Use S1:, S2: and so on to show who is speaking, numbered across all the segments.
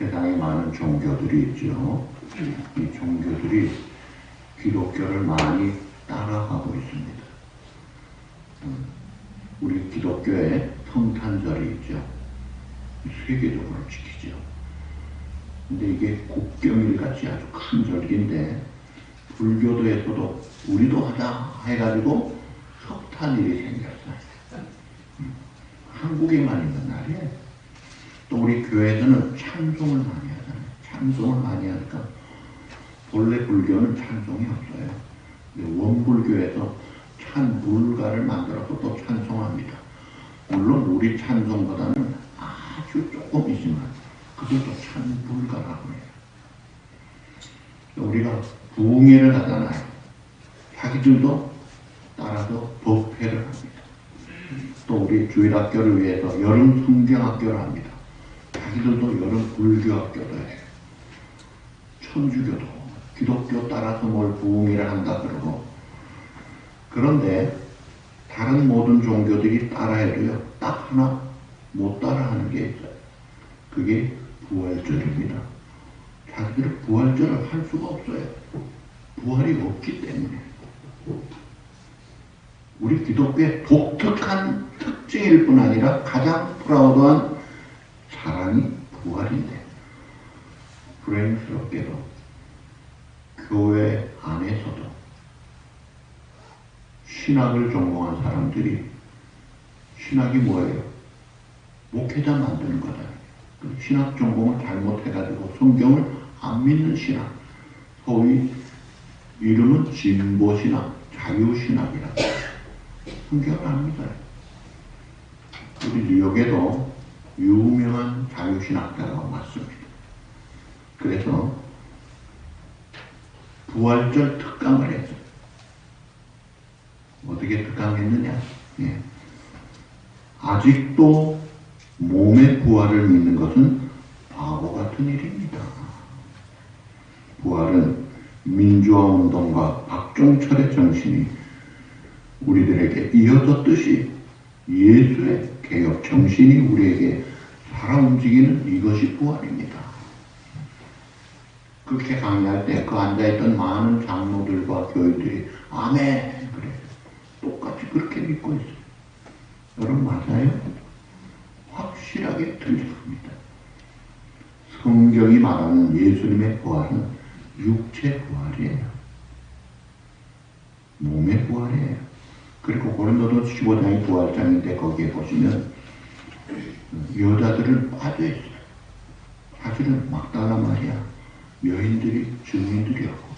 S1: 세상에 많은 종교들이 있죠. 이 종교들이 기독교를 많이 따라가고 있습니다. 우리 기독교에 성탄절이 있죠. 세계적으로 지키죠. 근데 이게 국경일같이 아주 큰 절기인데 불교도에서도 우리도 하자 해가지고 석탄일이 생겼어요. 한국에만 있는 날이에요. 또 우리 교회에서는 찬송을 많이 하잖아요. 찬송을 많이 하니까 본래 불교는 찬송이 없어요. 원불교에서 찬불가를 만들어서 또 찬송합니다. 물론 우리 찬송보다는 아주 조금 있지만 그것도 찬불가라고 해요. 우리가 부흥회를 하잖아요. 자기들도 따라서 법회를 합니다. 또 우리 주일학교를 위해서 여름 성경학교를 합니다. 자기들도 여름 불교학교를 해요. 천주교도 기독교 따라서 뭘 부흥회를 한다 그러고. 그런데 다른 모든 종교들이 따라해도요, 딱 하나 못 따라하는 게 있어요. 그게 부활절입니다. 자기들은 부활절을 할 수가 없어요. 부활이 없기 때문에. 우리 기독교의 독특한 특징일 뿐 아니라 가장 프라우드한 사랑이 부활인데, 불행스럽게도 교회 안에서도 신학을 전공한 사람들이 신학이 뭐예요? 목회자 만드는 거다. 신학 전공을 잘못해가지고 성경을 안 믿는 신학, 소위 이름은 진보신학, 자유신학이라고. 성경을 안 믿어요. 우리 뉴욕에도 유명한 자유신학자가 왔습니다. 그래서 부활절 특강을 했어요. 어떻게 특강했느냐? 예. 아직도 몸의 부활을 믿는 것은 바보 같은 일입니다. 부활은 민주화운동과 박종철의 정신이 우리들에게 이어졌듯이 예수의 개혁 정신이 우리에게 살아 움직이는 이것이 부활입니다. 그렇게 강의할 때 그 앉아있던 많은 장로들과 교인들이 아멘 그래요. 똑같이 그렇게 믿고 있어요. 여러분 맞아요? 확실하게 들립니다. 성경이 말하는 예수님의 부활은 육체 부활이에요. 몸의 부활이에요. 그리고 고린도서 15장이 부활장인데 거기에 보시면 여자들은 빠져있어요. 사실은 막달라 마리아 여인들이 증인들이었고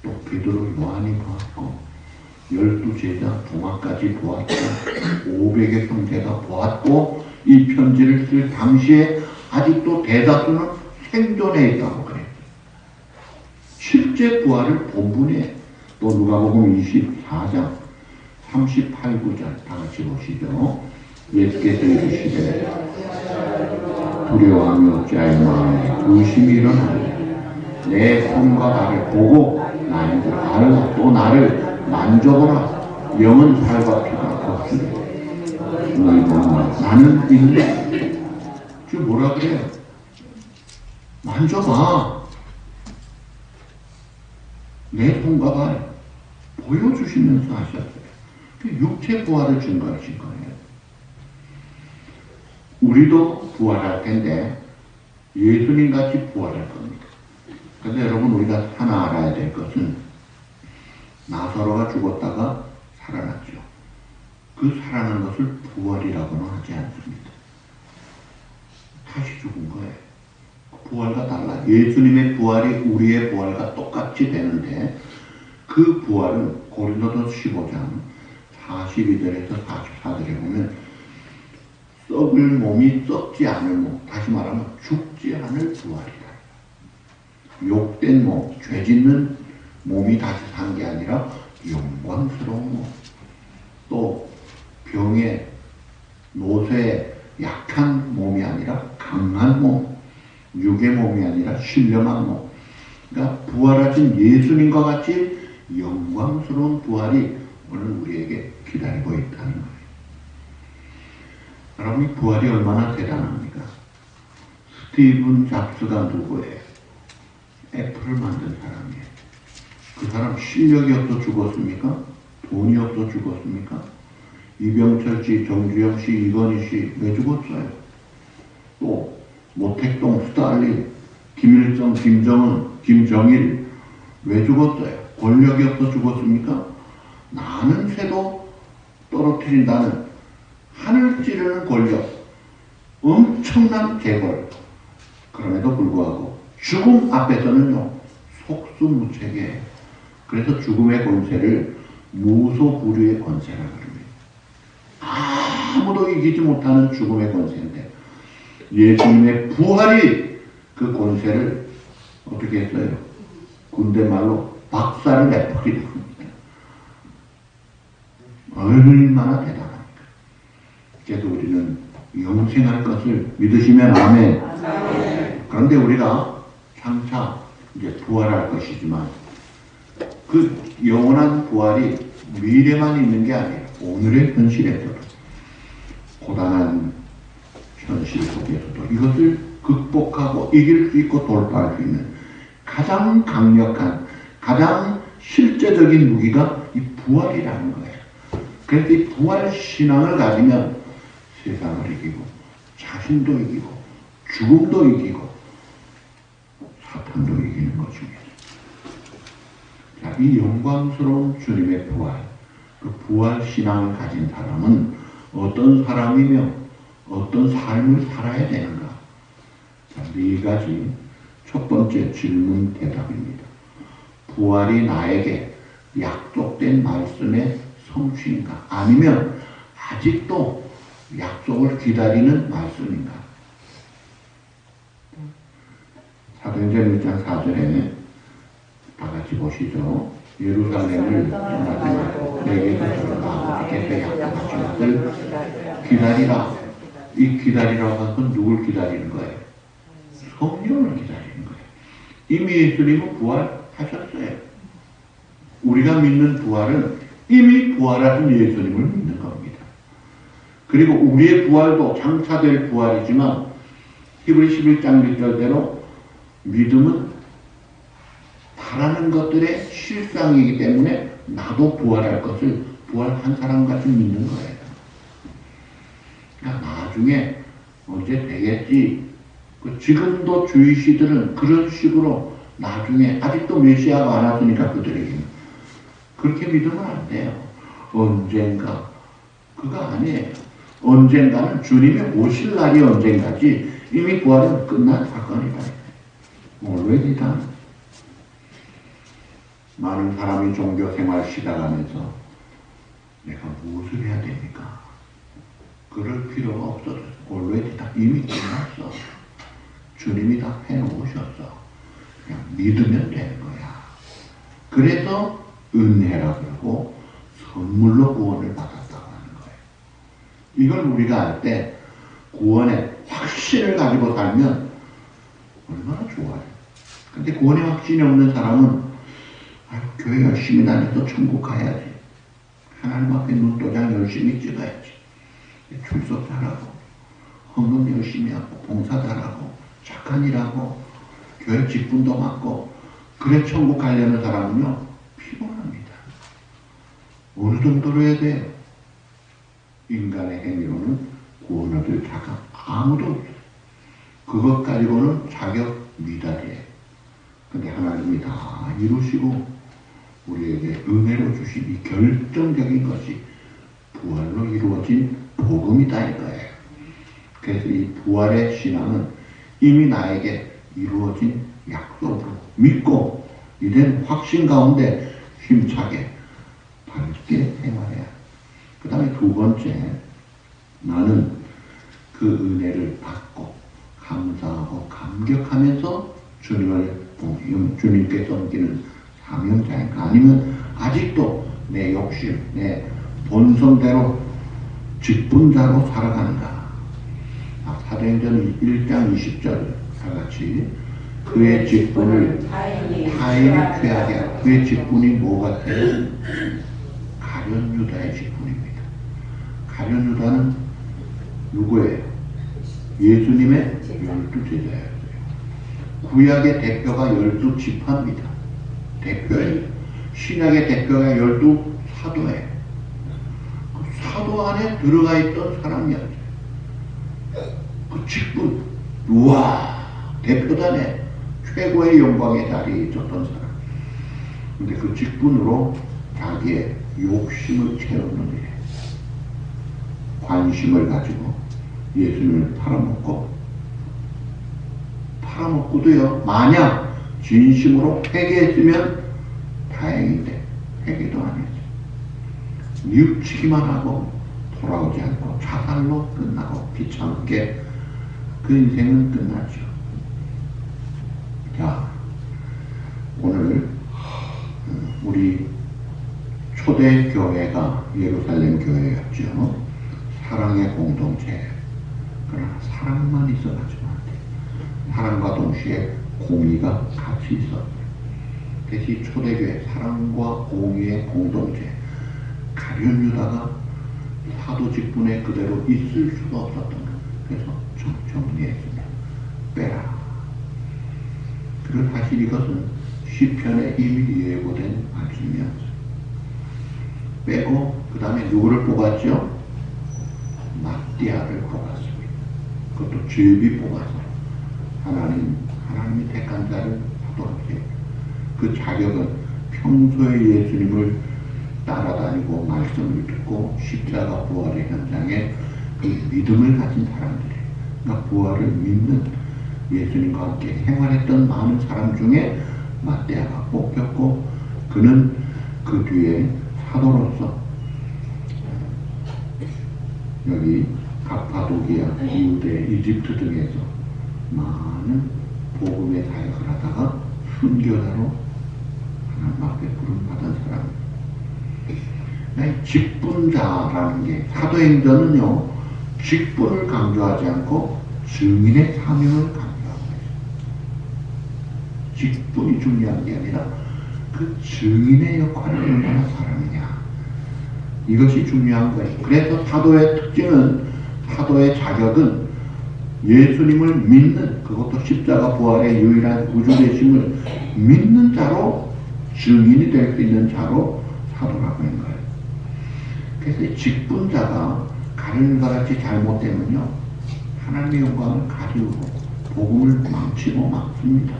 S1: 또 베드로 요한이 보았고 12제자 도마까지 보았고 500의 형제가 보았고 이 편지를 쓸 당시에 아직도 대다수는 생존해 있다고 그래요. 실제 부활을 본분에 또 누가복음 24장 38, 9절 다 같이 보시죠. 예수께서 이르시되 두려워하며 어찌하여 마음에 의심이 일어나니 내 손과 발을 보고 나를 알라 또 나를 만져보라. 영은 살과 피가 없으리 너희 보면 나는 있네. 저 뭐라 그래요? 만져봐. 내 손과 발 보여주시면서 하셨어요. 육체 부활을 증거하신 거예요. 우리도 부활할 텐데 예수님 같이 부활할 겁니다. 그런데 여러분 우리가 하나 알아야 될 것은 나사로가 죽었다가 살아났죠. 그 살아난 것을 부활이라고는 하지 않습니다. 다시 죽은 거예요. 부활과 달라. 예수님의 부활이 우리의 부활과 똑같이 되는데 그 부활은 고린도서 15장 42절에서 44절에 보면 썩을 몸이 썩지 않을 몸, 다시 말하면 죽지 않을 부활이다. 욕된 몸, 죄 짓는 몸이 다시 산 게 아니라 영광스러운 몸, 또 병에 노쇠에 약한 몸이 아니라 강한 몸, 육의 몸이 아니라 신령한 몸. 그러니까 부활하신 예수님과 같이 영광스러운 부활이 오늘 우리에게 기다리고 있다는 거예요. 여러분, 이 부활이 얼마나 대단합니까? 스티븐 잡스가 누구예요? 애플을 만든 사람이에요. 그 사람 실력이 없어 죽었습니까? 돈이 없어 죽었습니까? 이병철 씨, 정주영 씨, 이건희 씨 왜 죽었어요? 또 모택동, 스탈린, 김일성, 김정은, 김정일 왜 죽었어요? 권력이 없어 죽었습니까? 나는 새도 떨어뜨린다는 하늘 찌르는 권력, 엄청난 재벌. 그럼에도 불구하고 죽음 앞에서는요 속수무책이에요. 그래서 죽음의 권세를 무소불위의 권세라고 합니다. 아무도 이기지 못하는 죽음의 권세인데 예수님의 부활이 그 권세를 어떻게 했어요? 군대 말로 박살을 내버리고 합니다. 얼마나 대단합니까? 그래서 우리는 영생할 것을 믿으시면 아멘. 그런데 우리가 장차 이제 부활할 것이지만 그 영원한 부활이 미래만 있는 게 아니에요. 오늘의 현실에서도 고단한 현실 속에서도 이것을 극복하고 이길 수 있고 돌파할 수 있는 가장 강력한 가장 실제적인 무기가 이 부활이라는 거예요. 그래서 이 부활 신앙을 가지면 세상을 이기고 자신도 이기고 죽음도 이기고 사탄도 이기는 것입니다. 자, 이 영광스러운 주님의 부활, 그 부활 신앙을 가진 사람은 어떤 사람이며 어떤 삶을 살아야 되는가? 자, 네 가지. 첫 번째 질문 대답입니다. 부활이 나에게 약속된 말씀의 성취인가? 아니면 아직도 약속을 기다리는 말씀인가? 사도행전 1장 4절에 다 같이 보시죠. 예루살렘을 떠나지 말고 내게서 아버지께서 약속하신 것을 기다리라. 이 기다리라고 한 건 누굴 기다리는 거예요? 성령을 기다리는 거예요. 이미 예수님은 부활하셨어요. 우리가 믿는 부활은 이미 부활하신 예수님을 믿는 겁니다. 그리고 우리의 부활도 장차 될 부활이지만 히브리 11장 1절대로 믿음은 바라는 것들의 실상이기 때문에 나도 부활할 것을 부활한 사람같이 믿는 거예요. 그러니까 나중에 언제 되겠지. 지금도 주의시들은 그런 식으로 나중에 아직도 메시아가 안 왔으니까 그들에게는 그렇게 믿으면 안 돼요. 언젠가 그거 아니에요. 언젠가는 주님이 오실 날이 언젠가지 이미 부활은 끝난 사건이다. already done. 많은 사람이 종교 생활 시작하면서 내가 무엇을 해야 됩니까? 그럴 필요가 없어졌어. already 다 이미 끝났어. 주님이 다 해놓으셨어. 그냥 믿으면 되는 거야. 그래서 은혜라고 하고 선물로 구원을 받았다고 하는 거예요. 이걸 우리가 알 때 구원의 확신을 가지고 살면 얼마나 좋아요. 근데 구원의 확신이 없는 사람은 아유, 교회 열심히 다녀서 천국 가야지. 하나님 앞에 눈도장 열심히 찍어야지. 출석 잘하고 헌금 열심히 하고 봉사 잘하고 착한 일하고 교회 직분도 맡고 그래 천국 가려는 사람은요 피곤합니다. 어느 정도로 해야 돼요? 인간의 행위로는 구원 얻을 자가 아무도 없어요. 그것 가지고는 자격 미달이에요. 근데 하나님이 다 이루시고 우리에게 은혜로 주신 이 결정적인 것이 부활로 이루어진 복음이다 이거예요. 그래서 이 부활의 신앙은 이미 나에게 이루어진 약속으로 믿고 이런 확신 가운데 힘차게 밝게 생활해야. 그 다음에 두 번째, 나는 그 은혜를 받고 감사하고 감격하면서 주님께 섬기는 사명자인가? 아니면 아직도 내 욕심, 내 본성대로 직분자로 살아가는가? 사도행전 1장 20절 다 같이 그의 직분을 타인이 취하게 하고 그의 직분이 뭐 같아요? 가룟유다의 직분입니다. 가룟유다는 누구예요? 예수님의 12제자였어요. 구약의 대표가 12지파입니다. 대표예요. 신약의 대표가 12사도예요. 그 사도 안에 들어가 있던 사람이었어요. 그 직분, 우와, 대표단에 최고의 영광의 자리에 있었던 사람. 근데 그 직분으로 자기의 욕심을 채우는 일에 관심을 가지고 예수님을 팔아먹고도요, 만약 진심으로 회개했으면 다행인데 회개도 안 했어요. 뉘우치기만 하고 돌아오지 않고 자살로 끝나고 비참하게 그 인생은 끝났죠. 자, 오늘 우리 초대 교회가 예루살렘 교회였죠. 사랑의 공동체. 그러나 사랑만 있어가지고 안 돼. 사랑과 동시에 공의가 같이 있었어요. 대신 초대교회 사랑과 공의의 공동체. 가룟 유다가 사도 직분에 그대로 있을 수가 없었던 거예요. 그래서 정리했습니다. 빼라. 그리고 사실 이것은 시편에 이미 예고된 말씀이었어요. 빼고 그 다음에 누구를 뽑았죠? 마띠아를 뽑았습니다. 그것도 죄비 뽑아서 하나님이 택한 자를 하도록 해요. 그 자격은 평소에 예수님을 따라다니고 말씀을 듣고 십자가 부활의 현장에 그 믿음을 가진 사람들이에요. 그러니까 부활을 믿는 예수님과 함께 생활했던 많은 사람 중에 마띠아가 뽑혔고, 그는 그 뒤에 사도로서 여기 가파도기아, 유대, 이집트 등에서 많은 복음의 사역을 하다가 순교자로 하나님 앞에 부름받은 사람입니다. 직분자라는 게, 사도행전은요, 직분을 강조하지 않고 증인의 사명을 강조하고 있어요. 직분이 중요한 게 아니라 그 증인의 역할을 얼마나 잘하느냐, 이것이 중요한 거예요. 그래서 사도의 특징은, 사도의 자격은 예수님을 믿는, 그것도 십자가 부활의 유일한 구주되심을 믿는 자로, 증인이 될 수 있는 자로 사도라고 하는 거예요. 그래서 직분자가 가룟과 같이 잘못되면요, 하나님의 영광을 가리우고 복음을 망치고 막습니다.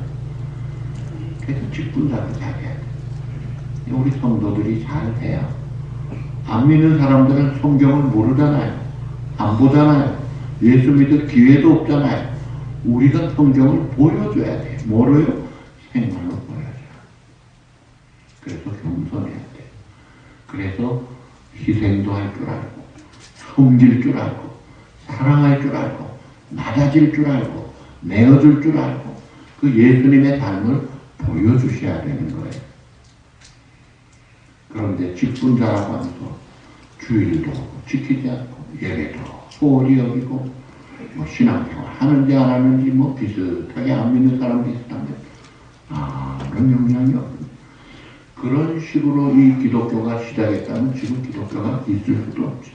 S1: 그래서 직분자를 잘해야 돼요. 우리 성도들이 잘해야. 안 믿는 사람들은 성경을 모르잖아요. 안 보잖아요. 예수 믿을 기회도 없잖아요. 우리가 성경을 보여줘야 돼요. 뭐로요? 생활로 보여줘요. 그래서 겸손해야 돼요. 그래서 희생도 할 줄 알고, 섬길 줄 알고, 사랑할 줄 알고, 낮아질 줄 알고, 내어줄 줄 알고, 그 예수님의 삶을 보여주셔야 되는 거예요. 그런데 직분자라고 하면서 주일도 지키지 않고, 예배도 소홀히 여기고, 신앙생활 하는지 안 하는지 비슷하게 안 믿는 사람 비슷한데 아무런 영향이 없습니다. 그런 식으로 이 기독교가 시작했다면 지금 기독교가 있을 수도 없죠.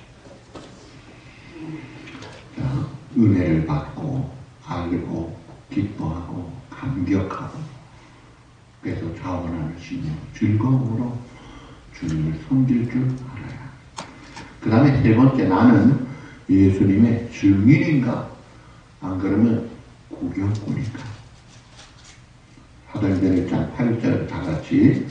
S1: 자, 은혜를 받고 알고 기뻐하고 감격하고, 그래서 자원하는 심령, 즐거움으로 주님을 섬길 줄 알아야. 그 다음에 세 번째, 나는 예수님의 증인인가? 안 그러면 구경꾼인가? 사도행전 1장 8절 다 같이,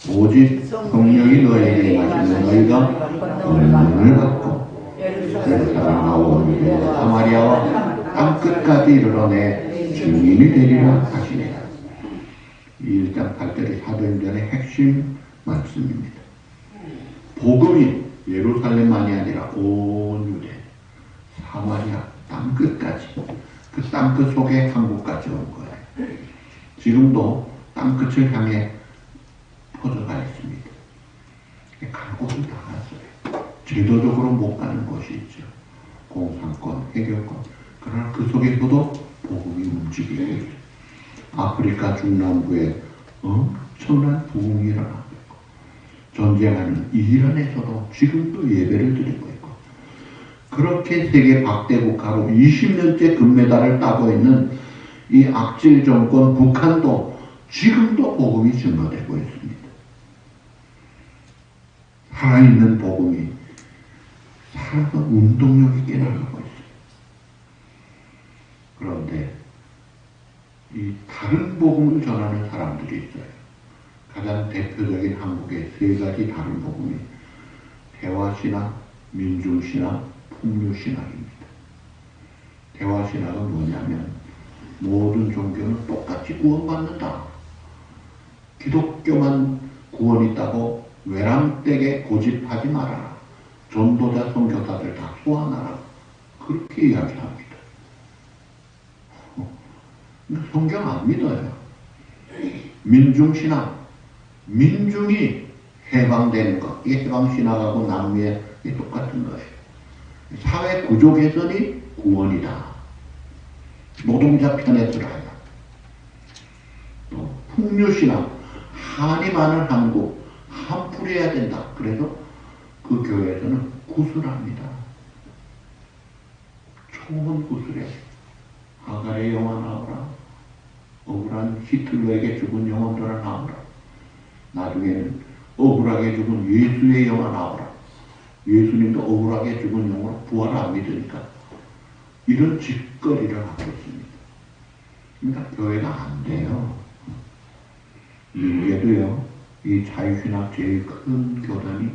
S1: 오직 성령이 너에게 임하시면 너희가 권능을 받고 예루살렘과 온 유대와 사마리아와 땅끝까지 이르러 내 증인이 되리라 하시니라. 이 1장 8절이 사도행전의 핵심 말씀입니다. 복음이 예루살렘만이 아니라 온 유대, 사마리아, 땅끝까지, 그 땅끝 속에 한국까지 온 거예요. 지금도 땅끝을 향해 퍼져가 있습니다. 갈 곳은 다 갔어요. 제도적으로 못 가는 곳이 있죠. 공산권, 해결권. 그러나 그 속에서도 복음이 움직이고 있어요. 아프리카 중남부에 엄청난 부흥이 일어나고 있고, 전쟁하는 이란에서도 지금도 예배를 드리고 있고, 그렇게 세계 박대국가로 20년째 금메달을 따고 있는 이 악질 정권 북한도 지금도 복음이 증거되고 있습니다. 살아있는 복음이 살아서 운동력 있게 나가고 있어요. 그런데 이 다른 복음을 전하는 사람들이 있어요. 가장 대표적인 한국의 세 가지 다른 복음이 대화신학, 민중신학, 풍류신학입니다. 대화신학은 뭐냐면 모든 종교는 똑같이 구원받는다. 기독교만 구원 있다고 외람되게 고집하지 말아라. 전도자, 선교사들 다 소환하라. 그렇게 이야기합니다. 성경 안 믿어요. 민중신학, 민중이 해방되는 것, 이게 해방신학하고 남미의 똑같은 거예요. 사회 구조 개선이 구원이다. 노동자 편에 들어야. 또 풍류신학, 한이 많은 한국, 한풀이해야 된다. 그래서 그 교회에서는 구술합니다. 초원 구술에 하갈의 영화 나오라. 억울한 히틀러에게 죽은 영혼들아 나오라. 나중에는 억울하게 죽은 예수의 영화 나오라. 예수님도 억울하게 죽은 영혼을 부활을 안 믿으니까 이런 짓거리를 하고 있습니다. 그러니까 교회가 안 돼요. 미국에도요, 이 자유신학 제일 큰 교단이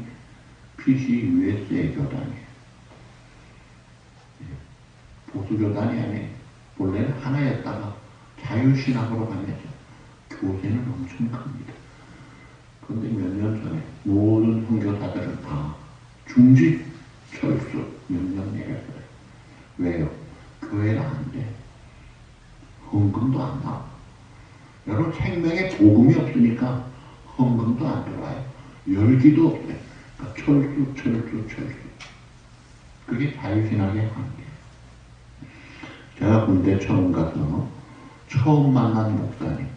S1: PCUSA 교단이에요. 보수교단이 아니에요. 원래는 하나였다가 자유신학으로 가면서 교세는 엄청 큽니다. 그런데 몇 년 전에 모든 선교사들은 다 중지, 철수, 명령 내렸어요. 왜요? 교회가 안 돼. 헌금도 안 나와. 여러분 생명에 복음이 없으니까 헌금도 안 들어와요. 열기도 없어요. 그러니까 철수. 그게 자유신학의 한계. 제가 군대 처음 가서 처음 만난 목사님.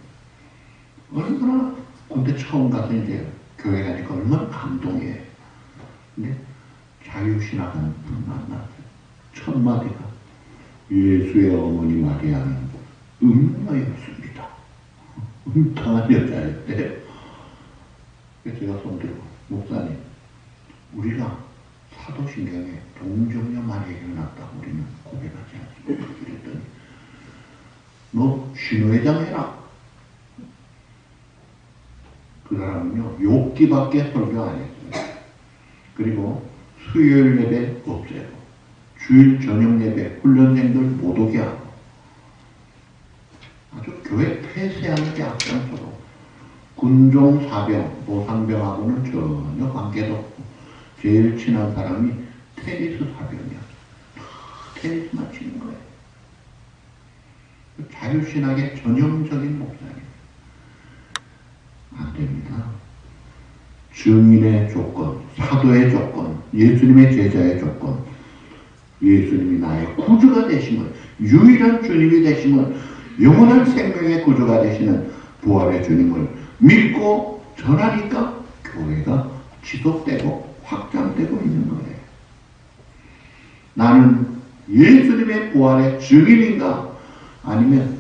S1: 얼마나 군대 처음 가서 이제 교회 가니까 얼마나 감동이에요. 근데 자유신학하는 분 만났어요. 첫 마디가 예수의 어머니 마리아는 음녀였습니다. 음탕한 여자였대요. 그래서 제가 손들고 목사님, 우리가 사도신경에 동정녀 마리아가 났다고 우리는 고백하지 않습니까? 그랬더니 너 신회장 해라. 그 사람은요 욕기밖에 설교 안 했어요. 그리고 수요일 예배 없애고 주일 저녁 예배 훈련생들 못 오게 하고 아주 교회 폐쇄하는 게 앞장서고 군종 사병, 모상병하고는 전혀 관계도 없고 제일 친한 사람이 테니스 사병이었어요. 테니스만 치는 거예요. 자유신학의 전형적인 목사님. 안 됩니다. 증인의 조건, 사도의 조건, 예수님의 제자의 조건, 예수님이 나의 구주가 되심을, 유일한 주님이 되심을, 영원한 생명의 구주가 되시는 부활의 주님을 믿고 전하니까 교회가 지속되고 확장되고 있는 거예요. 나는 예수님의 부활의 증인인가? 아니면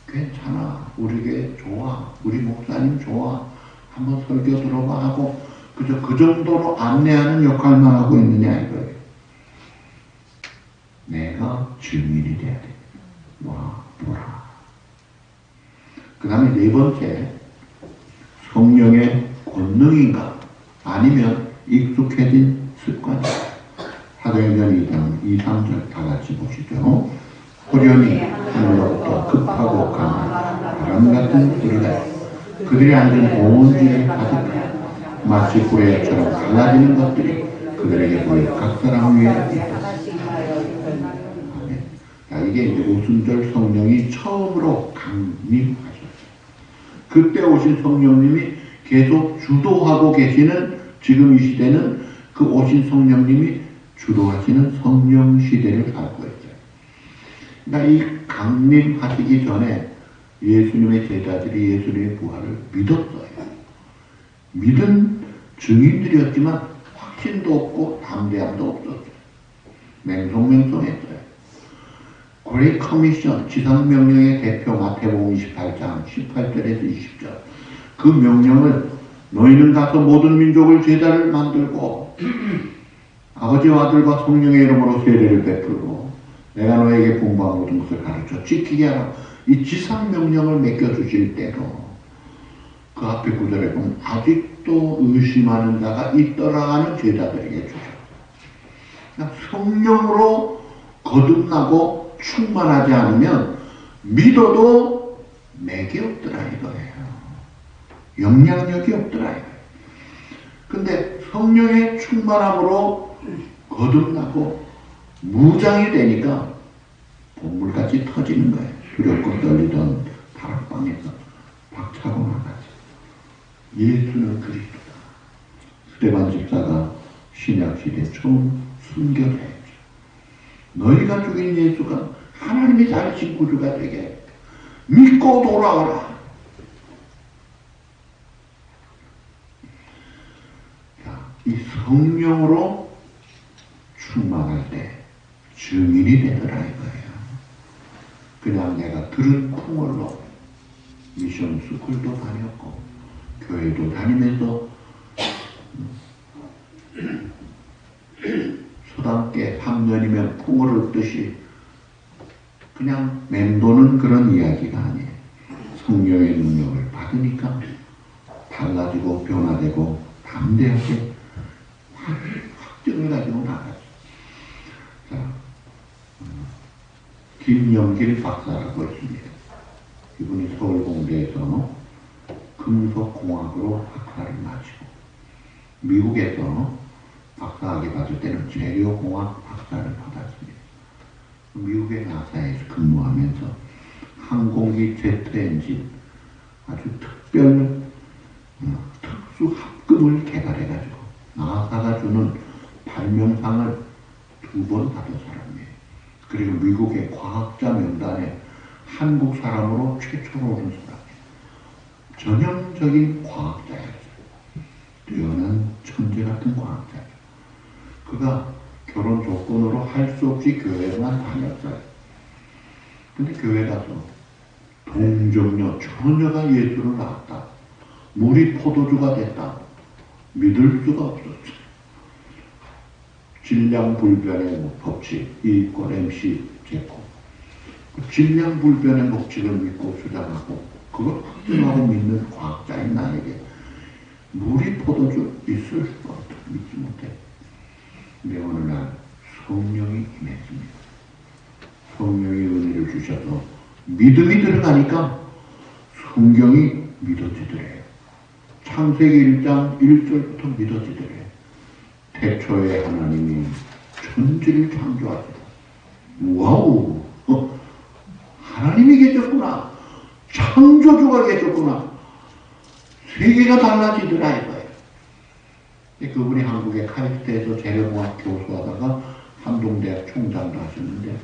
S1: 괜찮아, 우리 교회 좋아, 우리 목사님 좋아, 한번 설교 들어봐 하고 그저 그 정도로 안내하는 역할만 하고 있느냐 이거예요. 내가 증인이 돼야 돼. 와, 보라. 그 다음에 네 번째, 성령의 권능인가? 아니면 익숙해진 습관인가? 사도행전 2장 2, 3절 다 같이 보시죠. 호련히 하늘로부터 급하고 강한 바람 같은 소리가 그들이 앉은 온 집에 가득하여 마치 고래처럼 갈라지는 것들이 그들에게 보여 각 사람 위에 있다. 자, 이게 이제 오순절 성령이 처음으로 강림하셨어요. 그때 오신 성령님이 계속 주도하고 계시는 지금 이 시대는 그 오신 성령님이 주도하시는 성령 시대를 살고 있어요. 그러니까 이 강림하시기 전에 예수님의 제자들이 예수님의 부활을 믿었어요. 믿은 증인들이었지만 확신도 없고 담대함도 없었어요. 맹송맹송했어요. 그레이트 커미션, 지상명령의 대표 마태복음 28장 18절에서 20절. 그 명령을 너희는 가서 모든 민족을 제자를 만들고 아버지와 아들과 성령의 이름으로 세례를 베풀고 내가 너에게 분부한 모든 것을 가르쳐 지키게 하라. 이 지상명령을 맡겨주실 때도 그 앞에 구절에 보면 아직도 의심하는 자가 있더라 하는 제자들에게 주셔. 그러니까 성령으로 거듭나고 충만하지 않으면 믿어도 맥이 없더라 이거예요. 영향력이 없더라 이거예요. 근데 성령의 충만함으로 거듭나고 무장이 되니까 본물같이 터지는 거예요. 두렵고 떨리던 다락방에서 박차고 나가지. 예수는 그리스도다. 스데반 집사가 신약시대 처음 순교자였죠. 너희가 죽인 예수가 하나님의 자신 구주가 되게 믿고 돌아오라. 자, 이 성령으로 충만할 때 증인이 되더라 이거예요. 그냥 내가 들은 풍월로 미션 스쿨도 다녔고 교회도 다니면서 소담께 3년이면 풍어를 듯이 그냥 맴도는 그런 이야기가 아니에요. 성령의 능력을 받으니까 달라지고 변화되고 담대하게 확증을 가지고 나가죠. 자, 김영길 박사라고 있습니다. 이분이 서울공대에서 금속공학으로 박사를 마치고 미국에서 박사학위 받을 때는 재료공학 박사를 받았습니다. 미국의 나사에서 근무하면서 항공기 제트 엔진 아주 특수 합금을 개발해가지고 나사가 주는 발명상을 2번 받은 사람이에요. 그리고 미국의 과학자 명단에 한국 사람으로 최초로 오른 사람이에요. 전형적인 과학자였어요. 뛰어난 천재 같은 과학자예요. 그가 결혼 조건으로 할 수 없이 교회만 다녔어요. 근데 교회 가서 동정녀 처녀가 예수를 낳았다. 물이 포도주가 됐다. 믿을 수가 없었어요. 질량불변의 법칙, 이익과 MC 제코. 질량불변의 법칙을 믿고 주장하고 그걸 확증하고 믿는 과학자인 나에게 물이 포도주 있을 수가 없다. 믿지 못해. 근데 어느 날 성령이 임했습니다. 성령의 은혜를 주셔서 믿음이 들어가니까 성경이 믿어지더래요. 창세기 1장 1절부터 믿어지더래요. 태초에 하나님이 천지를 창조하시고 와우! 하나님이 계셨구나. 창조주가 계셨구나. 세계가 달라지더라 이거예요. 그분이 한국의 카이스트에서 재료공학 교수하다가 한동대학 총장도 하셨는데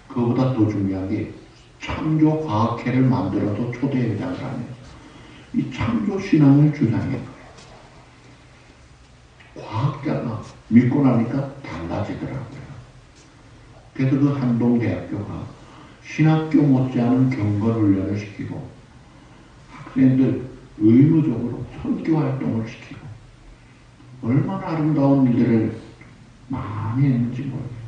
S1: 그거보다 더 중요한 게 창조과학회를 만들어서 초대회장을 하면서 이 창조신앙을 주장했어요. 과학자가 믿고 나니까 달라지더라고요. 그래서 그 한동대학교가 신학교 못지않은 경건훈련을 시키고 학생들 의무적으로 선교활동을 시키고 얼마나 아름다운 일들을 많이 했는지 모르겠어요.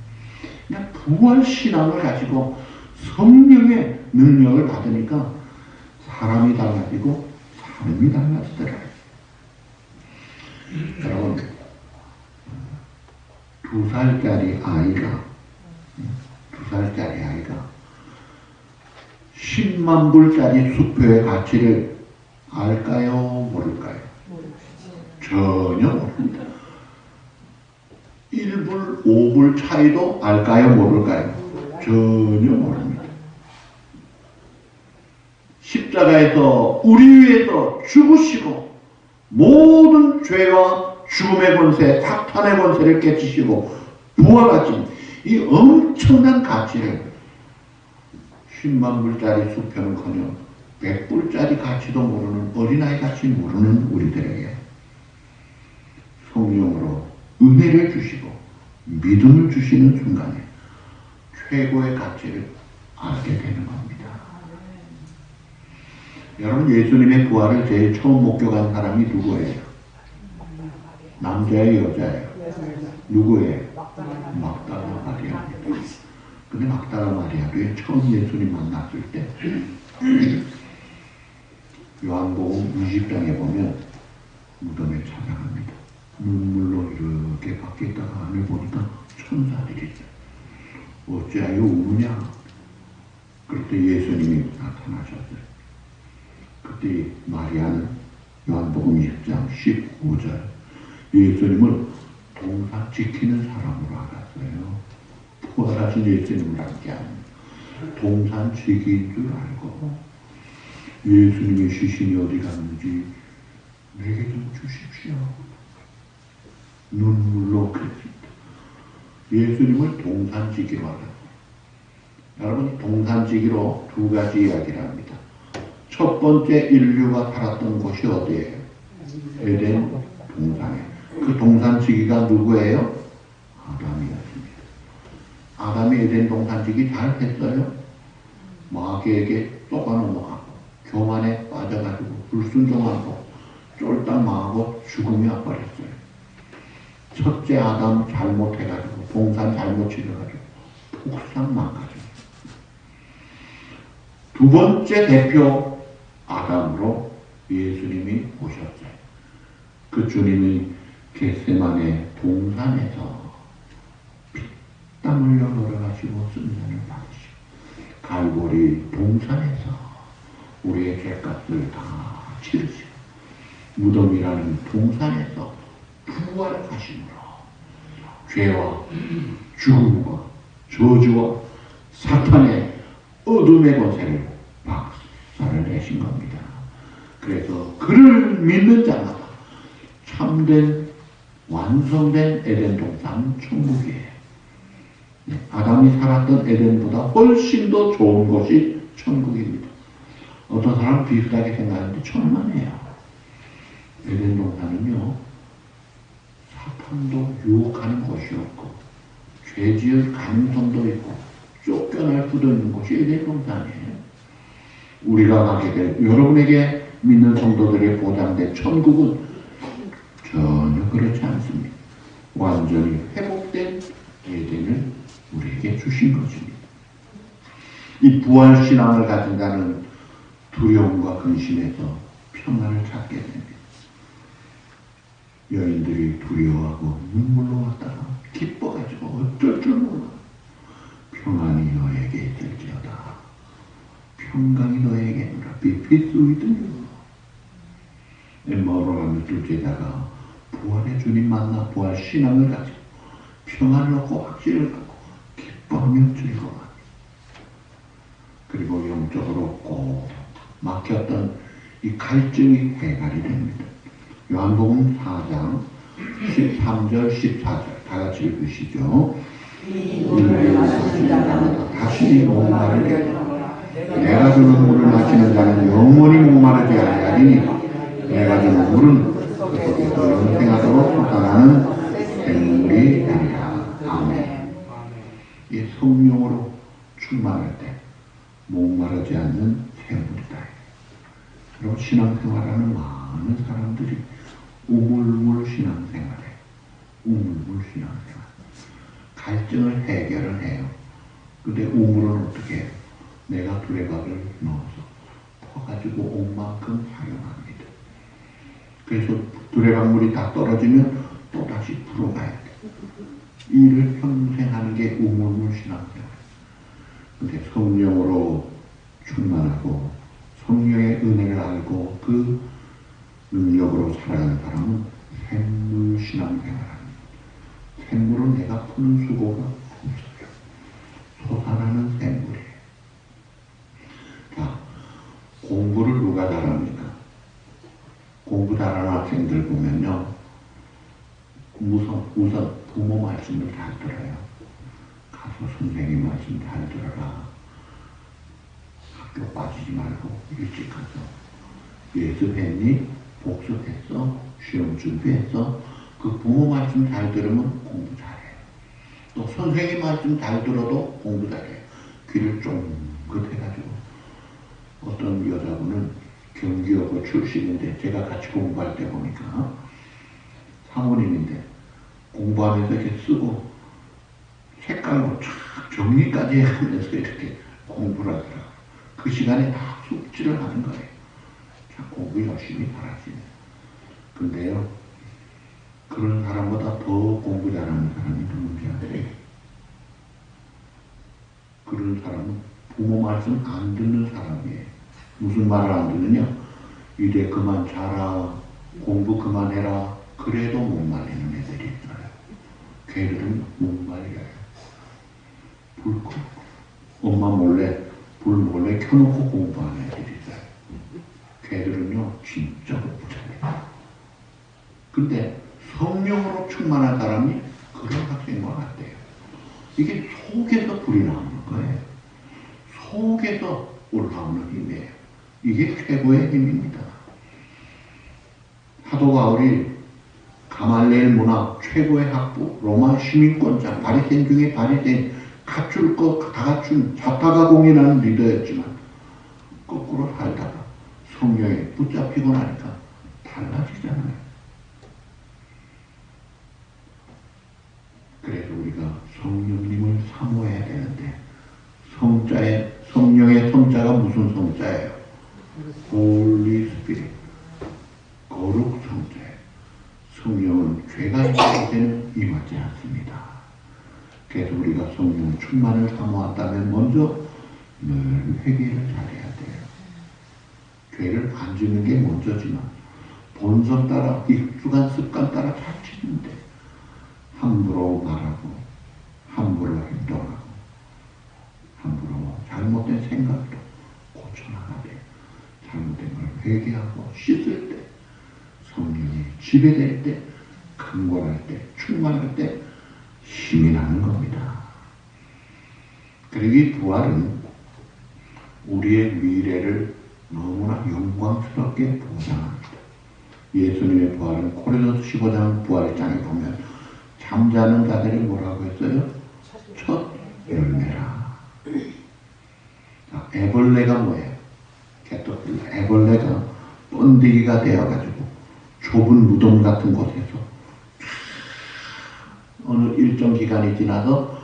S1: 그냥 부활신앙을 가지고 성령의 능력을 받으니까 사람이 달라지고 삶이 달라지더라고요. 여러분 2살짜리 아이가 10만 불짜리 수표의 가치를 알까요? 모를까요? 전혀 모릅니다. 1불, 5불 차이도 알까요? 모를까요? 전혀 모릅니다. 십자가에서 우리 위해서 죽으시고 모든 죄와 죽음의 권세, 사탄의 권세를 깨치시고 부활하신 이 엄청난 가치를 10만 불짜리 수표는커녕 100불짜리 가치도 모르는 어린아이 같이 모르는 우리들에게 성령으로 은혜를 주시고 믿음을 주시는 순간에 최고의 가치를 알게 되는 겁니다. 여러분, 예수님의 부활을 제일 처음 목격한 사람이 누구예요? 남자예요, 여자예요? 누구예요? 막달라 마리아입니다. 근데 막달라 마리아도 처음 예수님 만났을 때 요한복음 20장에 보면 무덤에 찾아갑니다. 눈물로 이렇게 밖에 있다가 안을 보니까 천사들이 있어요. 어찌하여 우느냐? 그때 예수님이 나타나셨어요. 그때 마리아는 요한복음 20장 15절 예수님을 동산 지키는 사람으로 알았어요. 부활하신 예수님을 알게 하는 동산 지키인 줄 알고 예수님의 시신이 어디 갔는지 내게 좀 주십시오. 눈물로 그랬습니다. 예수님을 동산지기로 하라고. 여러분, 동산지기로 두 가지 이야기를 합니다. 첫 번째, 인류가 살았던 곳이 어디예요? 에덴 동산에. 그 동산지기가 누구예요? 아담이었습니다. 아담이 에덴 동산지기 잘 했어요. 마귀에게 쏘가 넘어가고 교만에 빠져가지고 불순종하고 쫄딱 망하고 죽음이 와버렸어요. 첫째 아담 잘못해가지고 동산 잘못 지어가지고 폭삭 망가졌어요. 두 번째 대표 아담으로 예수님이 오셨어요. 그 주님이 겟세마네 동산에서 피땀 흘려 걸어가시고 승산을 받으시고 갈보리 동산에서 우리의 죄값을 다 치르시고 무덤이라는 동산에서 부활하심으로 죄와 죽음과 저주와 사탄의 어둠의 권세를 박살을 내신 겁니다. 그래서 그를 믿는 자마다 참된 완성된 에덴 동산 천국이에요. 아담이 살았던 에덴보다 훨씬 더 좋은 곳이 천국입니다. 어떤 사람은 비슷하게 생각하는데 천만에요. 에덴 동산은요, 사탄도 유혹하는 곳이 없고 죄 지을 가능성도 있고 쫓겨날 수도 있는 곳이 에덴 동산이에요. 우리가 가게 될 여러분에게 믿는 성도들의 보장된 천국은 전혀 그렇지 않습니다. 완전히 회복된 에덴을 우리에게 주신 것입니다. 이 부활신앙을 가진 자는 두려움과 근심에서 평안을 찾게 됩니다. 여인들이 두려워하고 눈물로 왔다가 기뻐가지고 어쩔 줄 몰라. 평안이 너에게 있을지어다. 평강이 너에게 있노라. Be peace with you. 엠마오로 가는 둘째자가 부활의 주님 만나 부활 신앙을 가지고 평안을 얻고 확신을 갖고 기뻐하며 즐거워합니다. 그리고 영적으로 꼭 막혔던 이 갈증이 해결이 됩니다. 요한복음 4장 13절 14절 다 같이 읽으시죠. 다시 목마르게 내가 주는 물을 마시는 자는 영원히 목마르지 아니하리니 내가 주는 물은 그에서 영생하도록 솟아나는 샘물이 되리라. 아멘. 이 성령으로 충만할 때 목마르지 않는 샘물이다. 그리고 신앙생활하는 많은 사람들이 우물물 신앙생활해. 우물물 신앙생활. 갈증을 해결을 해요. 근데 우물은 어떻게 해요? 내가 두레박을 넣어서 퍼가지고 온 만큼 사용합니다. 그래서 두레박물이 다 떨어지면 또다시 불어가야 돼. 일을 평생 하는 게 우물물 신앙생활. 근데 성령으로 충만하고 성령의 은혜를 알고 그 능력으로 살아가는 사람은 샘물 신앙생활합니다. 샘물은 내가 푸는 수고가 없어요. 솟아나는 샘물이에요. 자, 공부를 누가 잘합니까? 공부 잘하는 학생들 보면요, 우선 부모 말씀을 잘 들어요. 가서 선생님 말씀 잘 들어라. 학교 빠지지 말고 일찍 가서 예습했니? 복습했어? 시험 준비했어? 그 부모 말씀 잘 들으면 공부 잘해요. 또 선생님 말씀 잘 들어도 공부 잘해요. 귀를 쫑긋해가지고. 어떤 여자분은 경기여고 출신인데 제가 같이 공부할 때 보니까 사모님인데 공부하면서 이렇게 쓰고 색깔로 쫙 정리까지 하면서 이렇게 공부를 하더라고요. 그 시간에 다 숙지를 하는 거예요. 자, 공부 열심히 잘하시네. 근데요, 그런 사람보다 더 공부 잘하는 사람이 누군지 아세요? 그런 사람은 부모 말씀 안 듣는 사람이에요. 무슨 말을 안 듣느냐? 이제 그만 자라, 공부 그만해라. 그래도 못 말리는 애들이 있어요. 걔들은 못 말려요. 불 끄고 엄마 몰래 불 몰래 켜놓고 공부하는 애들이 있어요. 걔들은요 진짜 공부 잘해요. 근데 성령으로 충만한 사람이 그런 학생과 같대요. 이게 속에서 불이 나오는 거예요. 속에서 올라오는 힘이에요. 이게 최고의 힘입니다. 사도 바울이 가말리엘 문화 최고의 학부, 로마 시민권자, 바리새인 중에 바리새인, 갖출 것 다 갖춘 자타가 공인하는 리더였지만 거꾸로 살다가 성령에 붙잡히고 나니까 달라지잖아요. 그래서 우리가 성령님을 사모해야 되는데 성령의 성자가 무슨 성자예요? Holy Spirit, 거룩 성자예요. 성령은 죄가 있을 때는 임하지 않습니다. 그래서 우리가 성령 충만을 사모한다면 먼저 늘 회개를 잘해야 돼요. 죄를 안 짓는 게 먼저지만 본성 따라 익숙한 습관 따라 잘 짓는데 함부로 말하고 함부로 행동하고 함부로 잘못된 생각도 고쳐나가되 잘못된 걸 회개하고 씻을 때 성령이 지배될 때 강권할 때 충만할 때 힘이 나는 겁니다. 그리고 이 부활은 우리의 미래를 너무나 영광스럽게 보장합니다. 예수님의 부활은 고린도서 15장 부활장에 보면 잠자는 자들이 뭐라고 했어요? 첫 열매라. 자, 애벌레가 뭐예요? 개떡들 애벌레가 번데기가 되어가지고 좁은 무덤 같은 곳에서 어느 일정 기간이 지나서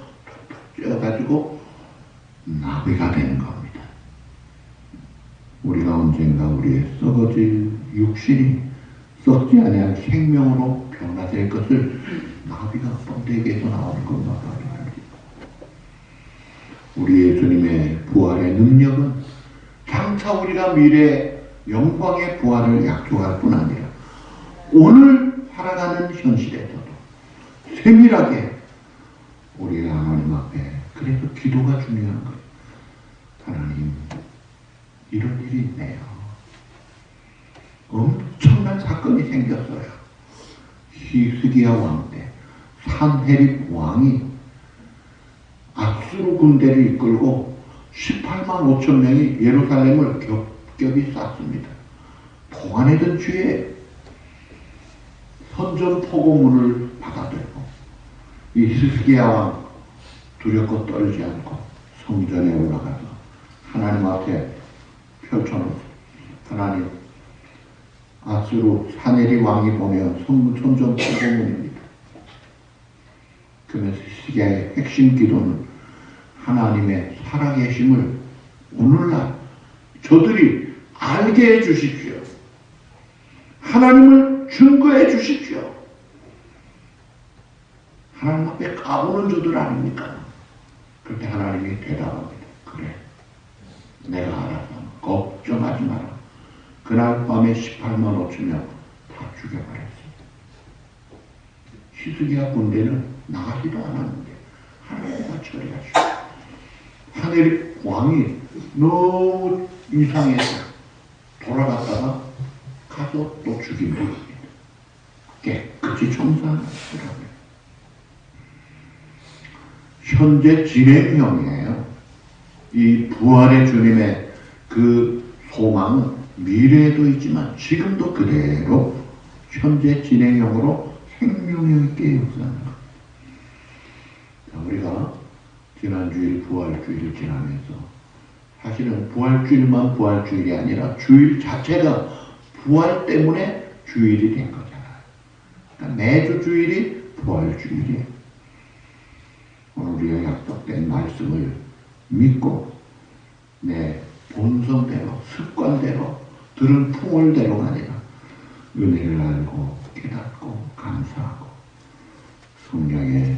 S1: 쪄가지고 나비가 되는 겁니다. 우리가 언젠가 우리의 썩어질 육신이 썩지 아니할 생명으로 변화될 것을 나비가 번데기에서 나오는 것만 확인합니다. 우리 예수님의 부활의 능력은 장차 우리가 미래 영광의 부활을 약속할 뿐 아니라 오늘 살아가는 현실에서도 세밀하게 우리 하나님 앞에 그래서 기도가 중요한 거예요. 하나님 이런 일이 있네요. 엄청난 사건이 생겼어요. 히스기야 왕 때 산헤립 왕이 아수르 군대를 이끌고 18만 5천 명이 예루살렘을 겹겹이 쌌습니다. 포관했던 주에 선전포고문을 받아들고 이 히스기야 왕 두렵고 떨지 않고 성전에 올라가서 하나님 앞에 펼쳐놓고 하나님 아수르 산헤립 왕이 보면 선전포고문입니다. 그러면서 히스기야의 핵심 기도는 하나님의 살아계심을 오늘날 저들이 알게 해주십시오. 하나님을 증거해 주십시오. 하나님 앞에 까부는 저들 아닙니까? 그때 하나님이 대답합니다. 그래, 내가 알아서 걱정하지 마라. 그날 밤에 18만 5천 명 다 죽여버렸어. 히스기야 군대는 나가지도 않았는데 하나님과 처리하시고 하늘 왕이 너무 이상해서 돌아갔다가 가서 또 죽인 겁니다. 깨끗이 청소하는 거라고요. 현재 진행형이에요. 이 부활의 주님의 그 소망은 미래에도 있지만 지금도 그대로 현재 진행형으로 생명력 있게 역사하는 것. 우리가 지난주일 부활주일을 지나면서 사실은 부활주일만 부활주일이 아니라 주일 자체가 부활 때문에 주일이 된 거잖아요. 그러니까 매주 주일이 부활주일이에요. 오늘 우리가 약속된 말씀을 믿고 내 본성대로 습관대로 들은 풍월대로가 아니라 은혜를 알고 깨닫고 감사하고 성령의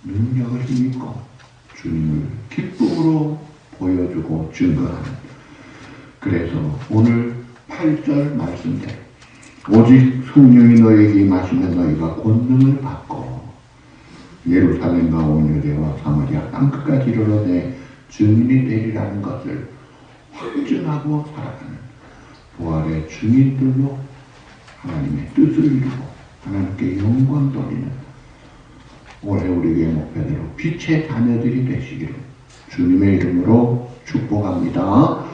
S1: 능력을 힘입고 주님을 기쁨으로 보여주고 증거하는, 그래서 오늘 8절 말씀대로 오직 성령이 너에게 임하시면 너희가 권능을 받고 예루살렘과 온 유대와 사마리아 땅끝까지 이르러 내 증인이 되리라는 것을 확증하고 살아가는 부활의 증인들로 하나님의 뜻을 이루고 하나님께 영광 돌리는 올해 우리의 목표대로 빛의 자녀들이 되시기를 주님의 이름으로 축복합니다.